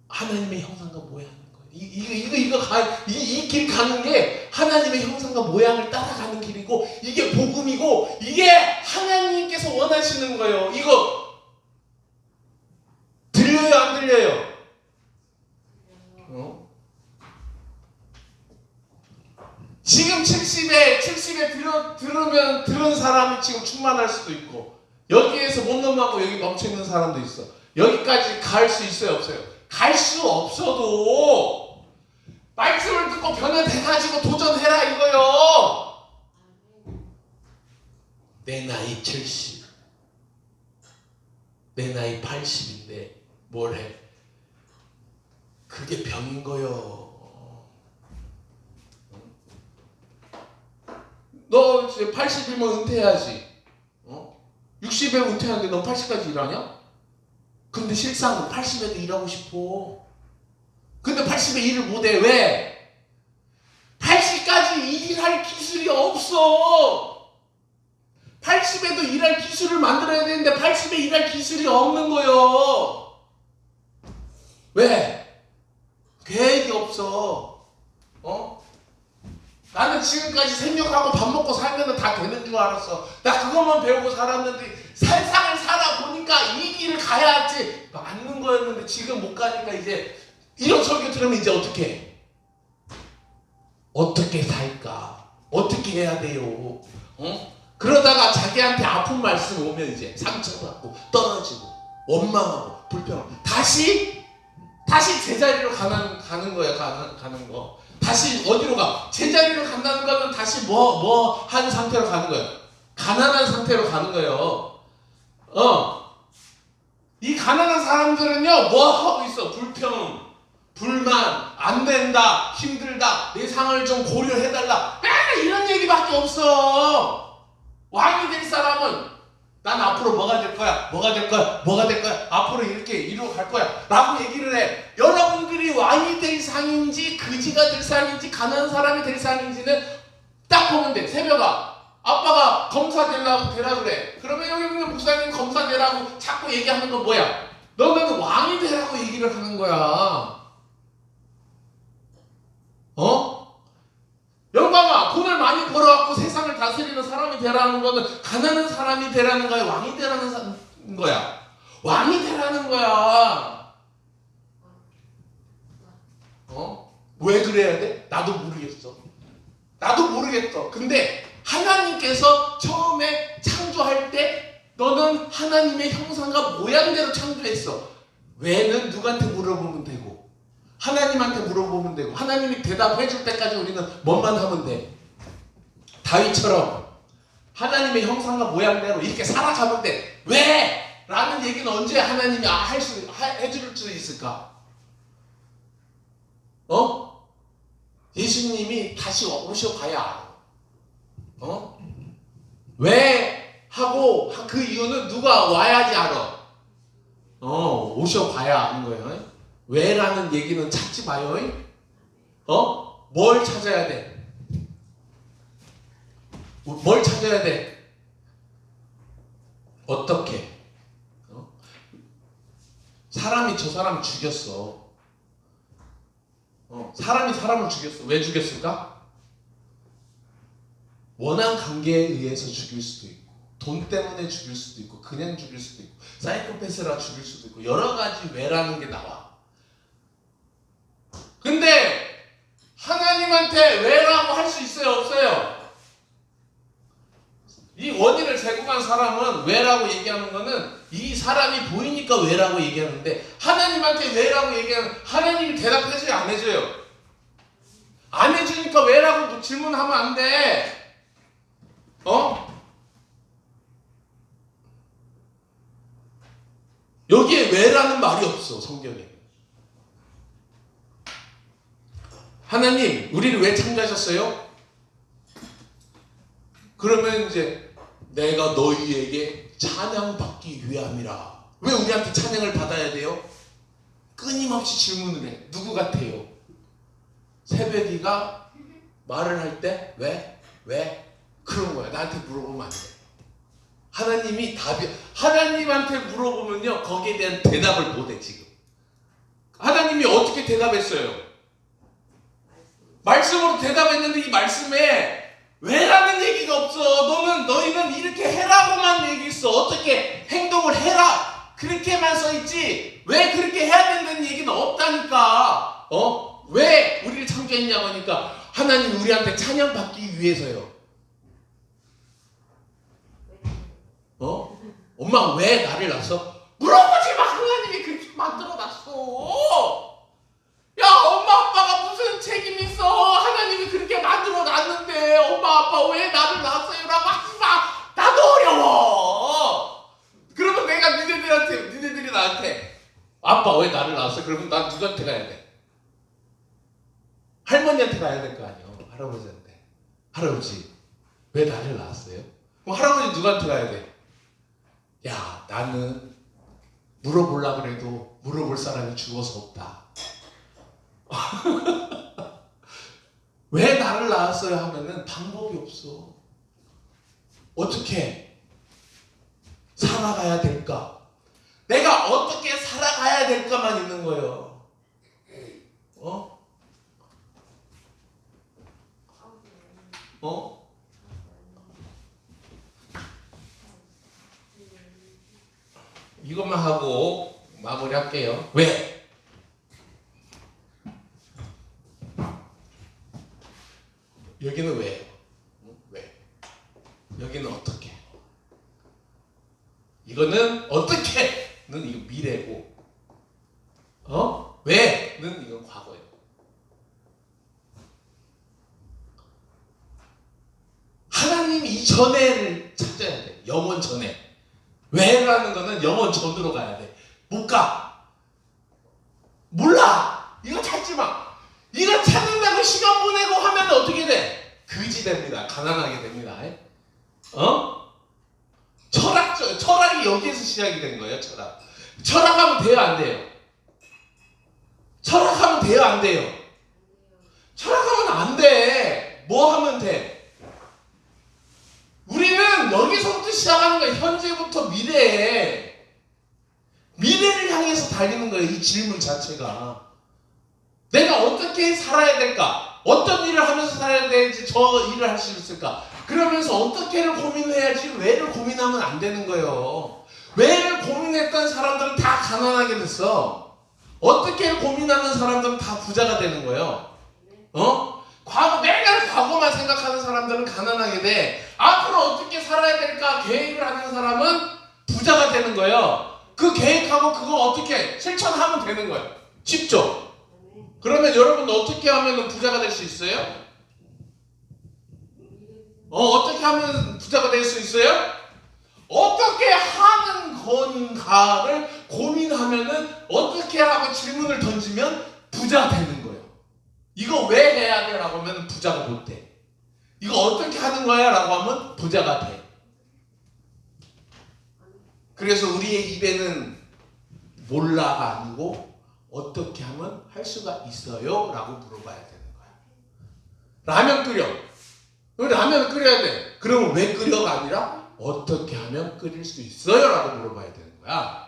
하나님의 형상과 모양인 거예요. 이 길 가는 게 하나님의 형상과 모양을 따라가는 길이고, 이게 복음이고, 이게 하나님께서 원하시는 거예요. 이거 들려요, 안 들려요? 지금 70에 들은 사람이 지금 충만할 수도 있고, 여기에서 못 넘어가고 여기 멈춰 있는 사람도 있어. 여기까지 갈 수 있어요, 없어요? 갈 수 없어도 말씀을 듣고 변화돼가지고 도전해라 이거요. 내 나이 70, 내 나이 80인데 뭘 해? 그게 병인 거요. 너 이제 80이면 은퇴해야지. 60에 은퇴하는데 넌 80까지 일하냐? 근데 실상은 80에도 일하고 싶어. 근데 80에 일을 못해. 왜? 80까지 일할 기술이 없어. 80에도 일할 기술을 만들어야 되는데 80에 일할 기술이 없는 거요. 왜? 계획이 없어. 나는 지금까지 생육하고 밥 먹고 살면 다 되는 줄 알았어. 나 그것만 배우고 살았는데 세상을 살아보니까 이 길을 가야지 맞는 거였는데 지금 못 가니까 이제 이런 설교 들으면 이제 어떻게 해? 어떻게 살까? 어떻게 해야 돼요? 그러다가 자기한테 아픈 말씀 오면 이제 상처받고 떨어지고 원망하고 불평하고 다시 제자리로 가는 거야. 가는 거. 다시 어디로 가? 제자리로 간다는 거는 다시 뭐 한 상태로 가는 거예요. 가난한 상태로 가는 거예요. 이 가난한 사람들은요, 뭐 하고 있어? 불평, 불만, 안 된다, 힘들다, 내 상을 좀 고려해달라. 이런 얘기밖에 없어. 왕이 될 사람은 난 앞으로 뭐가 될 거야? 뭐가 될 거야? 뭐가 될 거야? 앞으로 이렇게 이루어 갈 거야 라고 얘기를 해. 여러분들이 왕이 될 상인지 거지가 될 상인지 가난한 사람이 될 상인지는 딱 보면 돼. 새벽아, 아빠가 검사 되라 그래. 그러면 여기 있는 목사님 검사 되라고 자꾸 얘기하는 건 뭐야? 너는 왕이 되라고 얘기를 하는 거야. 영광아, 돈을 많이 벌어갖고 세상을 다스리는 사람이 되라는 거는 가난한 사람이 되라는 거야? 왕이 되라는 거야? 왕이 되라는 거야. 왜 그래야 돼? 나도 모르겠어. 근데 하나님께서 처음에 창조할 때 너는 하나님의 형상과 모양대로 창조했어. 왜는 누구한테 물어보면 되고 하나님한테 물어보면 되고 하나님이 대답해 줄 때까지 우리는 뭐만 하면 돼. 다윗처럼 하나님의 형상과 모양대로 이렇게 살아가면 돼. 왜? 라는 얘기는 언제 하나님이 해줄 수 있을까? 예수님이 다시 오셔봐야 알아. 왜? 하고 그 이유는 누가 와야지 알아. 오셔봐야 아는 거예요. 왜라는 얘기는 찾지 마요. 뭘 찾아야 돼? 뭘 찾아야 돼? 어떻게? 사람이 저 사람 죽였어. 사람이 사람을 죽였어. 왜 죽였을까? 원한 관계에 의해서 죽일 수도 있고 돈 때문에 죽일 수도 있고 그냥 죽일 수도 있고 사이코패스라 죽일 수도 있고 여러 가지 왜라는 게 나와. 근데 하나님한테 왜라고 할 수 있어요? 없어요? 이 원인을 제공한 사람은 왜라고 얘기하는 거는 이 사람이 보이니까 왜라고 얘기하는데 하나님한테 왜라고 얘기하는 하나님이 대답해줘요? 안 해줘요? 안 해주니까 왜라고 질문하면 안 돼. 여기에 왜라는 말이 없어 성경에. 하나님 우리를 왜 창조하셨어요? 그러면 이제 내가 너희에게 찬양받기 위함이라. 왜 우리한테 찬양을 받아야 돼요? 끊임없이 질문을 해. 누구 같아요? 새벽이가 말을 할 때 왜? 그런 거야. 나한테 물어보면 안 돼. 하나님한테 물어보면요 거기에 대한 대답을 못해. 지금 하나님이 어떻게 대답했어요? 말씀으로 대답했는데 이 말씀에 왜라는 얘기가 없어. 너희는 이렇게 해라고만 얘기했어. 어떻게 행동을 해라 그렇게만 써있지 왜 그렇게 해야 된다는 얘기는 없다니까. 왜 우리를 창조했냐고 하니까 하나님 우리한테 찬양받기 위해서요. 엄마 왜 나를 낳았어? 물어보지 마. 하나님이 그렇게 만들어놨어. 야 엄마 아빠가 무슨 책임이 있어. 하나님이 그렇게 만들어 놨는데 엄마 아빠 왜 나를 낳았어요? 라고 하지 마. 나도 어려워. 그러면 내가 니네들이 나한테 아빠 왜 나를 낳았어? 그러면 난 누구한테 가야 돼? 할머니한테 가야 될 거 아니에요. 할아버지한테. 할아버지 왜 나를 낳았어요? 그럼 할아버지 누구한테 가야 돼? 야 나는 물어보려고 그래도 물어볼 사람이 죽어서 없다. 왜 나를 낳았어요 하면은 방법이 없어. 어떻게 살아가야 될까? 내가 어떻게 살아가야 될까만 있는 거예요. 이것만 하고 마무리할게요. 왜? 여기는 왜요? 왜? 여기는 어떻게? 이거는 어떻게는 이거 미래고, 왜는 이건 과거예요. 하나님 이전에를 찾아야 돼. 영원 전에. 왜라는 거는 영원 전으로 가야 돼. 못 가. 몰라. 이거 찾지 마. 이거 찾는다고 시간 보내고 하면 어떻게 돼? 그지 됩니다. 가난하게 됩니다. 철학이 여기에서 시작이 된 거예요. 철학하면 돼요, 안 돼요? 철학하면 돼요, 안 돼요? 철학하면 안 돼. 뭐 하면 돼? 우리는 여기서부터 시작하는 거예요. 현재부터 미래를 향해서 달리는 거예요. 이 질문 자체가. 내가 어떻게 살아야 될까? 어떤 일을 하면서 살아야 되는지 저 일을 할 수 있을까? 그러면서 어떻게를 고민해야지 왜를 고민하면 안 되는 거예요. 왜 고민했던 사람들은 다 가난하게 됐어? 어떻게 고민하는 사람들은 다 부자가 되는 거예요? 맨날 과거만 생각하는 사람들은 가난하게 돼. 앞으로 어떻게 살아야 될까 계획을 하는 사람은 부자가 되는 거예요. 그 계획하고 그거 어떻게 실천하면 되는 거예요. 쉽죠? 그러면 여러분 어떻게 하면 부자가 될 수 있어요? 어떻게 하면 부자가 될 수 있어요? 어떻게 하는 건가를 고민하면은 어떻게 하고 질문을 던지면 부자가 되는 거예요. 이거 왜 해야 돼? 라고 하면 부자가 못 돼. 이거 어떻게 하는 거야? 라고 하면 부자가 돼. 그래서 우리의 입에는 몰라가 아니고 어떻게 하면 할 수가 있어요? 라고 물어봐야 되는 거야. 라면 끓여. 라면 끓여야 돼. 그러면 왜 끓여가 아니라 어떻게 하면 끓일 수 있어요? 라고 물어봐야 되는 거야.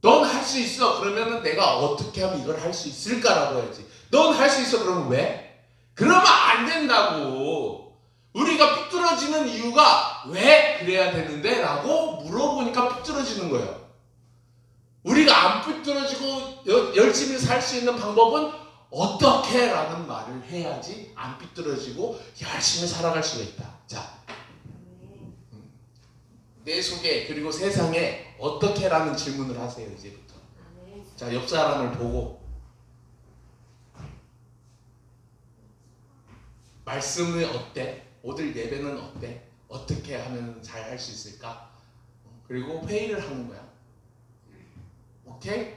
넌 할 수 있어. 그러면 내가 어떻게 하면 이걸 할 수 있을까라고 해야지. 넌 할 수 있어. 그러면 왜? 그러면 안 된다고. 우리가 삐뚤어지는 이유가 왜 그래야 되는데? 라고 물어보니까 삐뚤어지는 거예요. 우리가 안 삐뚤어지고 열심히 살 수 있는 방법은 어떻게? 라는 말을 해야지 안 삐뚤어지고 열심히 살아갈 수가 있다. 자, 내 속에 그리고 세상에 어떻게? 라는 질문을 하세요. 이제부터. 자, 옆 사람을 보고 말씀은 어때? 오늘 예배는 어때? 어떻게 하면 잘 할 수 있을까? 그리고 회의를 하는 거야. 오케이?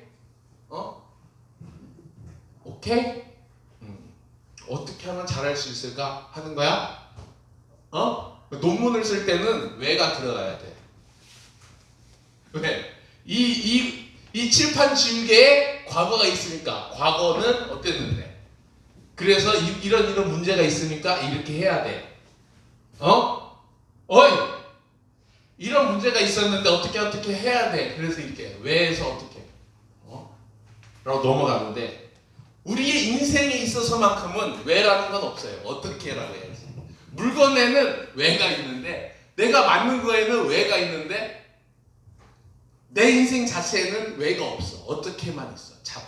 오케이? 어떻게 하면 잘할 수 있을까? 하는 거야? 논문을 쓸 때는 왜가 들어가야 돼. 왜? 이 칠판 지우개에 과거가 있으니까 과거는 어땠는데? 그래서 이런 문제가 있으니까 이렇게 해야 돼. 어이! 이런 문제가 있었는데 어떻게 해야 돼. 그래서 이렇게 왜에서 어떻게 라고 넘어가는데 우리의 인생에 있어서만큼은 왜라는 건 없어요. 어떻게라고 해야지. 물건에는 왜가 있는데 내가 만든 거에는 왜가 있는데 내 인생 자체에는 왜가 없어. 어떻게만 있어. 참.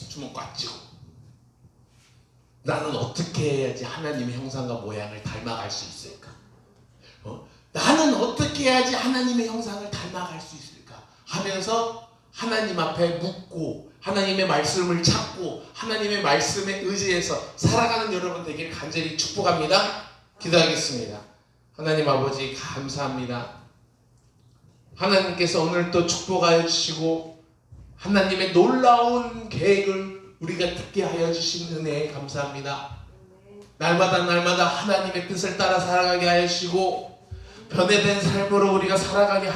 주먹 꽉 쥐고 나는 어떻게 해야지 하나님의 형상과 모양을 닮아갈 수 있을까? 나는 어떻게 해야지 하나님의 형상을 닮아갈 수 있을까? 하면서 하나님 앞에 묻고 하나님의 말씀을 찾고 하나님의 말씀에 의지해서 살아가는 여러분 되기를 간절히 축복합니다. 기도하겠습니다. 하나님 아버지 감사합니다. 하나님께서 오늘 또 축복하여 주시고 하나님의 놀라운 계획을 우리가 듣게 하여 주신 은혜에 감사합니다. 날마다 하나님의 뜻을 따라 살아가게 하여 주시고 변화된 삶으로 우리가 살아가게